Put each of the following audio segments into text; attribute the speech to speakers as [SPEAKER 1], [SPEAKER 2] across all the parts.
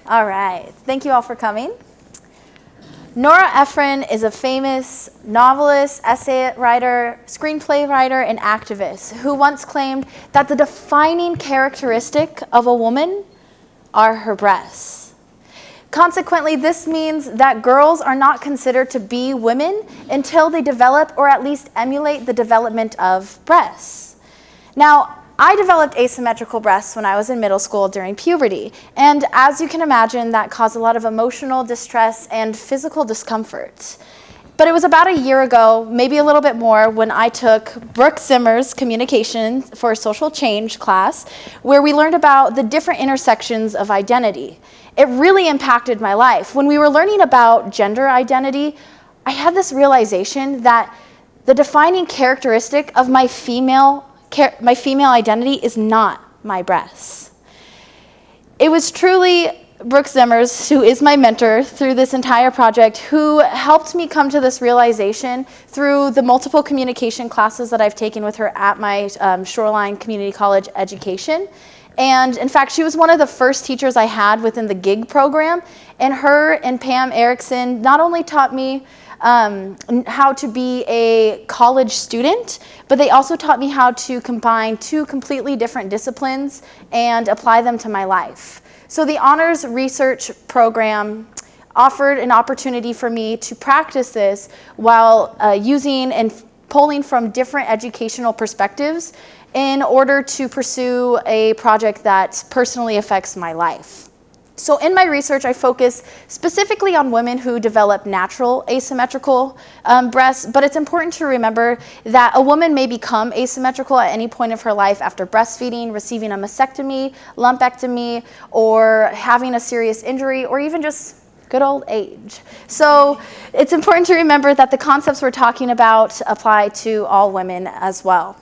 [SPEAKER 1] All right. Thank you all for coming. Nora Ephron is a famous novelist, essay writer, screenplay writer, and activist who once claimed that the defining characteristic of a woman are her breasts. Consequently, this means that girls are not considered to be women until they develop or at least emulate the development of breasts. Now, I developed asymmetrical breasts when I was in middle school during puberty, and as you can imagine, that caused a lot of emotional distress and physical discomfort. But it was about a year ago, maybe a little bit more, when I took Brooke Zimmer's Communication for Social Change class, where we learned about the different intersections of identity. It really impacted my life. When we were learning about gender identity, I had this realization that the defining characteristic of my female identity is not my breasts. It was truly Brooke Zimmers, who is my mentor through this entire project, who helped me come to this realization through the multiple communication classes that I've taken with her at my Shoreline Community College education. And in fact, she was one of the first teachers I had within the GIG program. And her and Pam Erickson not only taught me how to be a college student, but they also taught me how to combine two completely different disciplines and apply them to my life. So the honors research program offered an opportunity for me to practice this while using and pulling from different educational perspectives in order to pursue a project that personally affects my life. So in my research, I focus specifically on women who develop natural asymmetrical breasts, but it's important to remember that a woman may become asymmetrical at any point of her life after breastfeeding, receiving a mastectomy, lumpectomy, or having a serious injury, or even just good old age. So it's important to remember that the concepts we're talking about apply to all women as well.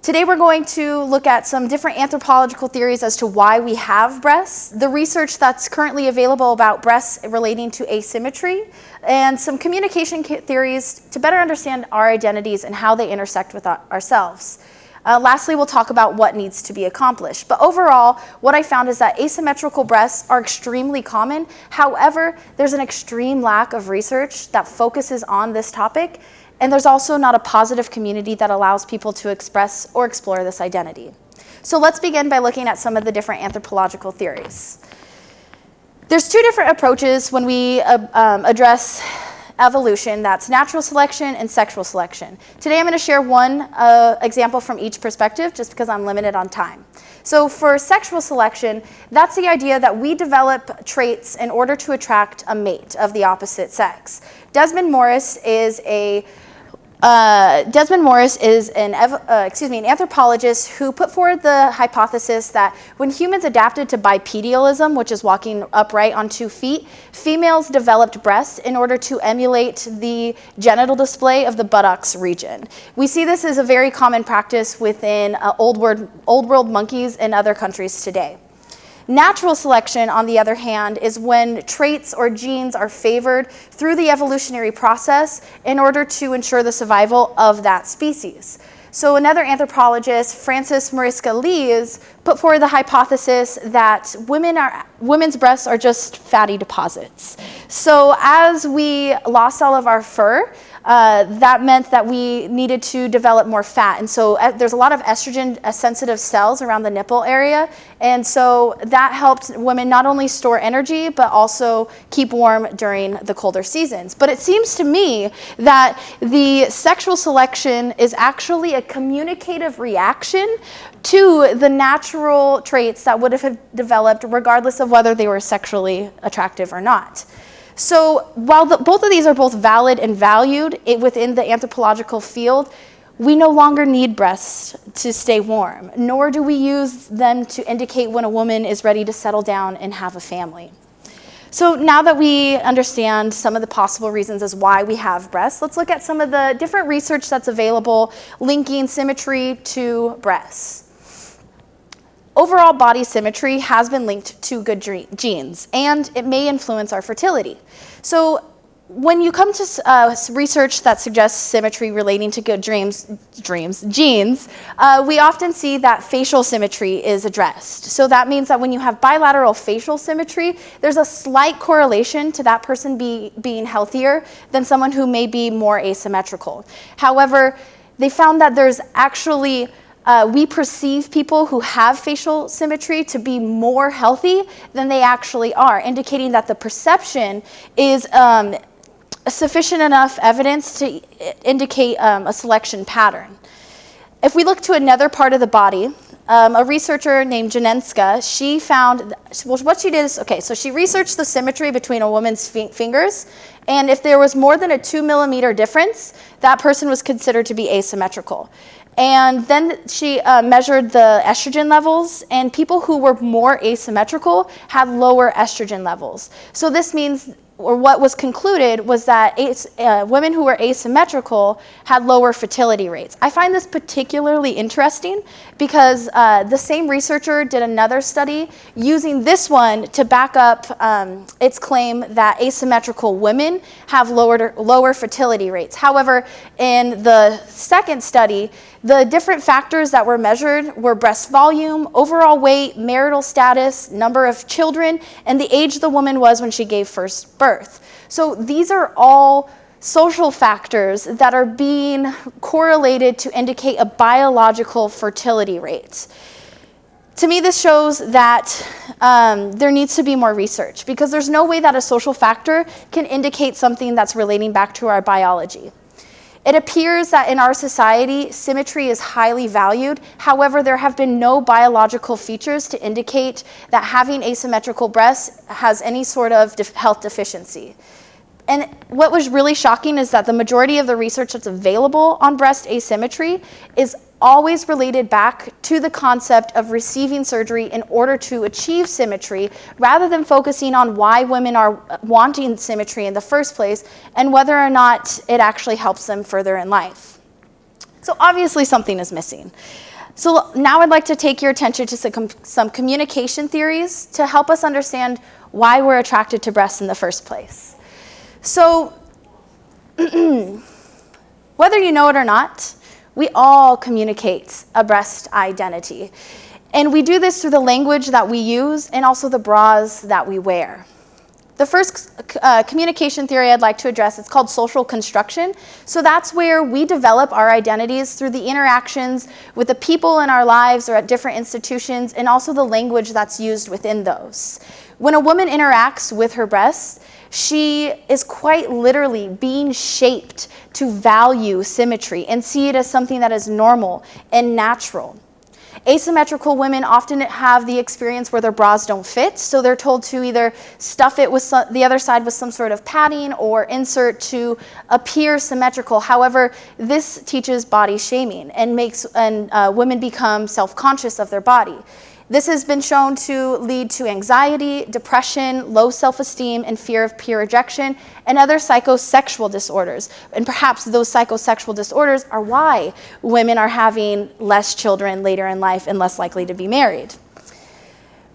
[SPEAKER 1] Today we're going to look at some different anthropological theories as to why we have breasts, the research that's currently available about breasts relating to asymmetry, and some communication theories to better understand our identities and how they intersect with ourselves. Lastly, we'll talk about what needs to be accomplished. But overall, what I found is that asymmetrical breasts are extremely common. However, there's an extreme lack of research that focuses on this topic, and there's also not a positive community that allows people to express or explore this identity. So let's begin by looking at some of the different anthropological theories. There's two different approaches when we address evolution. That's natural selection and sexual selection. Today I'm going to share one example from each perspective just because I'm limited on time. So for sexual selection, that's the idea that we develop traits in order to attract a mate of the opposite sex. Desmond Morris is an anthropologist who put forward the hypothesis that when humans adapted to bipedalism, which is walking upright on 2 feet, females developed breasts in order to emulate the genital display of the buttocks region. We see this as a very common practice within old world monkeys in other countries today. Natural selection, on the other hand, is when traits or genes are favored through the evolutionary process in order to ensure the survival of that species. So another anthropologist, Frances Mariska Lees, put forward the hypothesis that women's breasts are just fatty deposits. So as we lost all of our fur, that meant that we needed to develop more fat. And so there's a lot of estrogen-sensitive cells around the nipple area. And so that helped women not only store energy, but also keep warm during the colder seasons. But it seems to me that the sexual selection is actually a communicative reaction to the natural traits that would have developed regardless of whether they were sexually attractive or not. So while both of these are both valid and valued within the anthropological field, we no longer need breasts to stay warm, nor do we use them to indicate when a woman is ready to settle down and have a family. So now that we understand some of the possible reasons as why we have breasts, let's look at some of the different research that's available linking symmetry to breasts. Overall body symmetry has been linked to good genes, and it may influence our fertility. So when you come to research that suggests symmetry relating to good genes, we often see that facial symmetry is addressed. So that means that when you have bilateral facial symmetry, there's a slight correlation to that person being healthier than someone who may be more asymmetrical. However, they found that there's actually we perceive people who have facial symmetry to be more healthy than they actually are, indicating that the perception is sufficient enough evidence to indicate a selection pattern. If we look to another part of the body, a researcher named Janenska, she found, well, what she did is, okay, so she researched the symmetry between a woman's fingers, and if there was more than a 2 millimeter difference, that person was considered to be asymmetrical. And then she measured the estrogen levels, and people who were more asymmetrical had lower estrogen levels. So this means, or what was concluded was that women who were asymmetrical had lower fertility rates. I find this particularly interesting because the same researcher did another study using this one to back up its claim that asymmetrical women have lower fertility rates. However, in the second study, the different factors that were measured were breast volume, overall weight, marital status, number of children, and the age the woman was when she gave first birth. So these are all social factors that are being correlated to indicate a biological fertility rate. To me, this shows that there needs to be more research because there's no way that a social factor can indicate something that's relating back to our biology. It appears that in our society, symmetry is highly valued. However, there have been no biological features to indicate that having asymmetrical breasts has any sort of health deficiency. And what was really shocking is that the majority of the research that's available on breast asymmetry is always related back to the concept of receiving surgery in order to achieve symmetry, rather than focusing on why women are wanting symmetry in the first place and whether or not it actually helps them further in life. So obviously something is missing. So now I'd like to take your attention to some communication theories to help us understand why we're attracted to breasts in the first place. So whether you know it or not, we all communicate a breast identity. And we do this through the language that we use and also the bras that we wear. The first communication theory I'd like to address is called social construction. So that's where we develop our identities through the interactions with the people in our lives or at different institutions, and also the language that's used within those. When a woman interacts with her breasts, she is quite literally being shaped to value symmetry and see it as something that is normal and natural. Asymmetrical women often have the experience where their bras don't fit, so they're told to either stuff it with the other side with some sort of padding or insert to appear symmetrical. However, this teaches body shaming and makes women become self-conscious of their body. This has been shown to lead to anxiety, depression, low self-esteem, and fear of peer rejection, and other psychosexual disorders. And perhaps those psychosexual disorders are why women are having less children later in life and less likely to be married.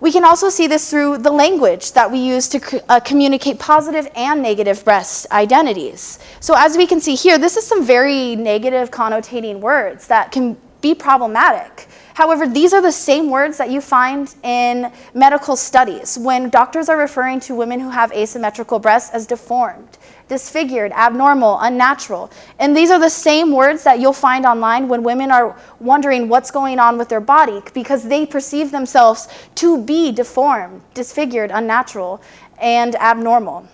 [SPEAKER 1] We can also see this through the language that we use to communicate positive and negative breast identities. So as we can see here, this is some very negative connotating words that can be problematic. However, these are the same words that you find in medical studies when doctors are referring to women who have asymmetrical breasts as deformed, disfigured, abnormal, unnatural. And these are the same words that you'll find online when women are wondering what's going on with their body because they perceive themselves to be deformed, disfigured, unnatural, and abnormal.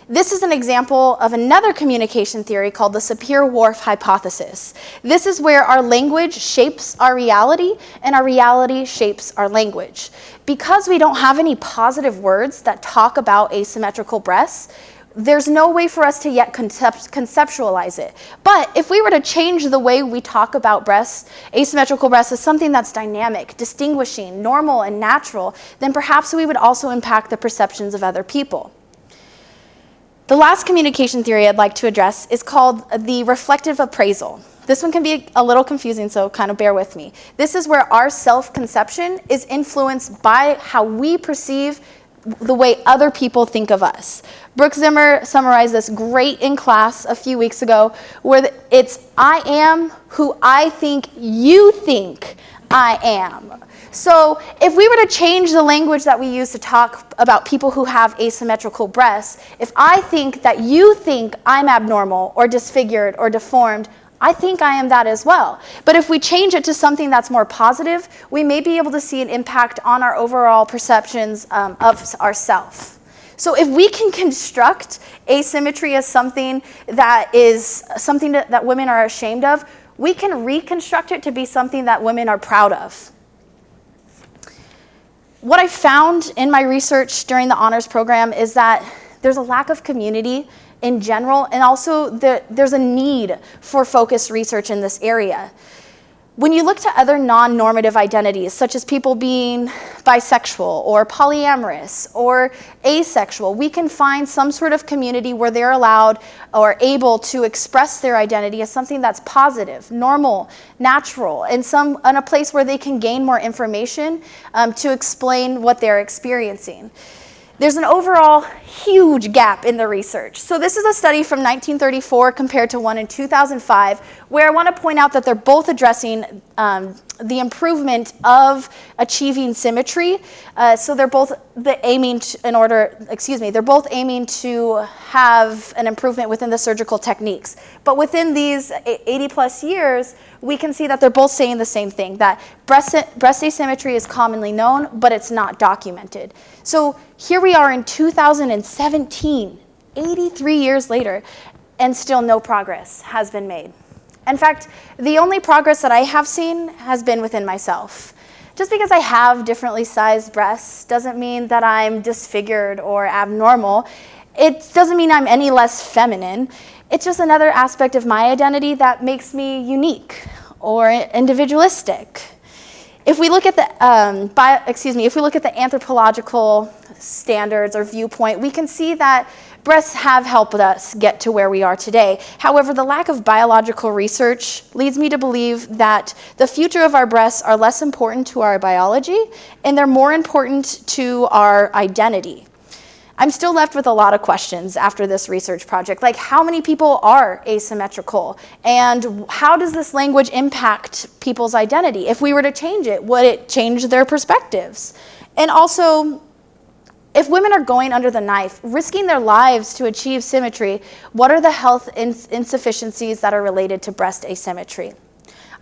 [SPEAKER 1] This is an example of another communication theory called the Sapir-Whorf hypothesis. This is where our language shapes our reality and our reality shapes our language. Because we don't have any positive words that talk about asymmetrical breasts, there's no way for us to yet conceptualize it. But if we were to change the way we talk about breasts, asymmetrical breasts as something that's dynamic, distinguishing, normal, and natural, then perhaps we would also impact the perceptions of other people. The last communication theory I'd like to address is called the reflective appraisal. This one can be a little confusing, so kind of bear with me. This is where our self-conception is influenced by how we perceive the way other people think of us. Brooke Zimmer summarized this great in class a few weeks ago, where it's, I am who I think you think I am. So if we were to change the language that we use to talk about people who have asymmetrical breasts, if I think that you think I'm abnormal or disfigured or deformed, I think I am that as well. But if we change it to something that's more positive, we may be able to see an impact on our overall perceptions of ourself. So if we can construct asymmetry as something that is something that women are ashamed of, we can reconstruct it to be something that women are proud of. What I found in my research during the honors program is that there's a lack of community in general, and also there's a need for focused research in this area. When you look to other non-normative identities, such as people being bisexual or polyamorous or asexual, we can find some sort of community where they're allowed or able to express their identity as something that's positive, normal, natural, and a place where they can gain more information to explain what they're experiencing. There's an overall huge gap in the research. So this is a study from 1934 compared to one in 2005, where I want to point out that they're both addressing the improvement of achieving symmetry. So they're both aiming to have an improvement within the surgical techniques. But within these 80 plus years, we can see that they're both saying the same thing, that breast asymmetry is commonly known, but it's not documented. So here we are in 2017, 83 years later, and still no progress has been made. In fact, the only progress that I have seen has been within myself. Just because I have differently sized breasts doesn't mean that I'm disfigured or abnormal. It doesn't mean I'm any less feminine. It's just another aspect of my identity that makes me unique or individualistic. If we look at the anthropological standards or viewpoint, we can see that breasts have helped us get to where we are today. However, the lack of biological research leads me to believe that the future of our breasts are less important to our biology, and they're more important to our identity. I'm still left with a lot of questions after this research project, like how many people are asymmetrical, and how does this language impact people's identity? If we were to change it, would it change their perspectives? And also, if women are going under the knife, risking their lives to achieve symmetry, what are the health insufficiencies that are related to breast asymmetry?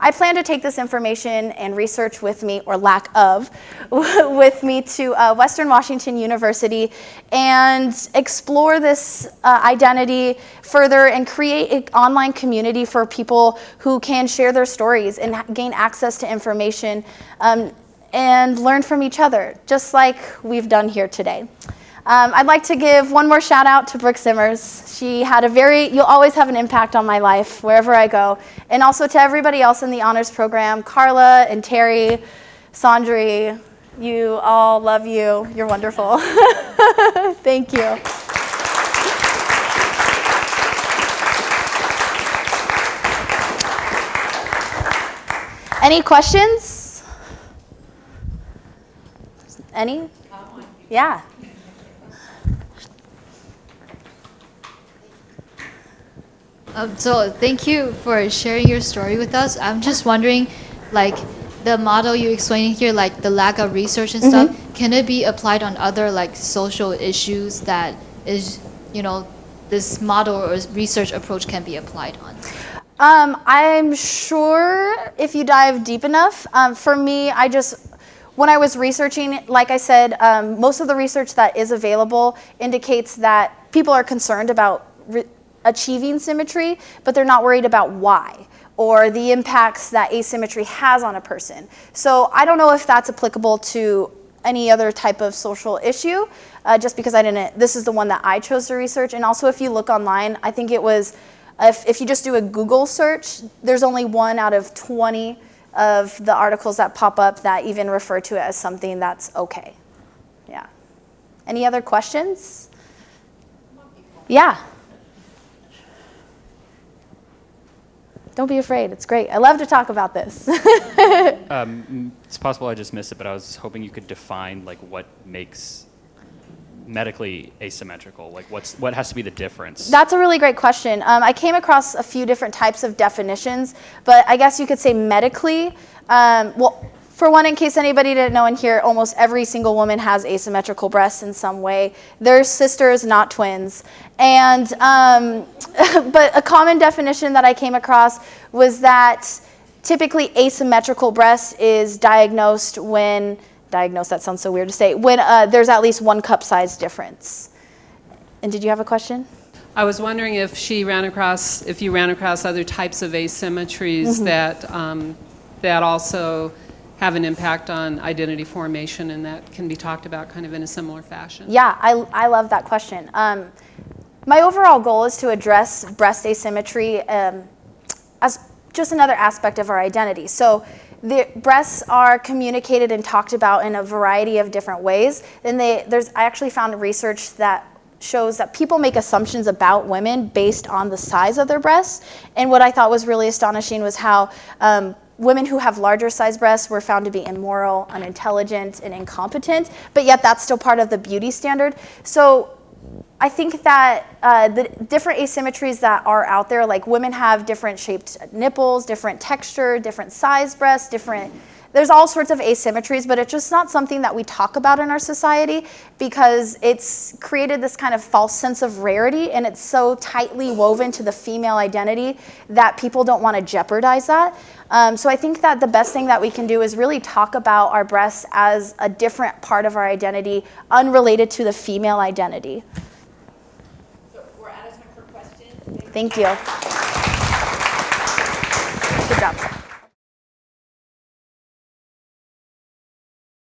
[SPEAKER 1] I plan to take this information and research with me, or lack of, with me to Western Washington University and explore this identity further and create an online community for people who can share their stories and gain access to information and learn from each other, just like we've done here today. I'd like to give one more shout out to Brooke Zimmers. She had you'll always have an impact on my life wherever I go. And also to everybody else in the honors program, Carla and Terry, Sandri, you all love you. You're wonderful. Thank you. Any questions? Any? Yeah.
[SPEAKER 2] So thank you for sharing your story with us. I'm just wondering, like, the model you explaining here, like the lack of research and stuff, can it be applied on other like social issues that is, this model or research approach can be applied on?
[SPEAKER 1] I'm sure if you dive deep enough. For me, when I was researching, like I said, most of the research that is available indicates that people are concerned about achieving symmetry, but they're not worried about why or the impacts that asymmetry has on a person. So I don't know if that's applicable to any other type of social issue, just because this is the one that I chose to research. And also if you look online, I think it was, if you just do a Google search, there's only 1 out of 20 of the articles that pop up that even refer to it as something that's okay. Yeah. Any other questions? Yeah. Don't be afraid. It's great. I love to talk about this.
[SPEAKER 3] It's possible I just missed it, but I was hoping you could define like what makes medically asymmetrical? Like what has to be the difference?
[SPEAKER 1] That's a really great question. I came across a few different types of definitions, but I guess you could say medically, well, for one, in case anybody didn't know in here, almost every single woman has asymmetrical breasts in some way. They're sisters, not twins. And, but a common definition that I came across was that typically asymmetrical breast is diagnosed, that sounds so weird to say, when there's at least 1 cup size difference. And did you have a question?
[SPEAKER 4] I was wondering if you ran across other types of asymmetries that also have an impact on identity formation and that can be talked about kind of in a similar fashion.
[SPEAKER 1] Yeah, I love that question. My overall goal is to address breast asymmetry as just another aspect of our identity. So the breasts are communicated and talked about in a variety of different ways. And I actually found research that shows that people make assumptions about women based on the size of their breasts. And what I thought was really astonishing was how women who have larger size breasts were found to be immoral, unintelligent, and incompetent, but yet that's still part of the beauty standard. So I think that the different asymmetries that are out there, like women have different shaped nipples, different texture, different size breasts, there's all sorts of asymmetries, but it's just not something that we talk about in our society because it's created this kind of false sense of rarity, and it's so tightly woven to the female identity that people don't want to jeopardize that. So I think that the best thing that we can do is really talk about our breasts as a different part of our identity, unrelated to the female identity.
[SPEAKER 5] So we're out of time for questions.
[SPEAKER 1] Thank you. Good job.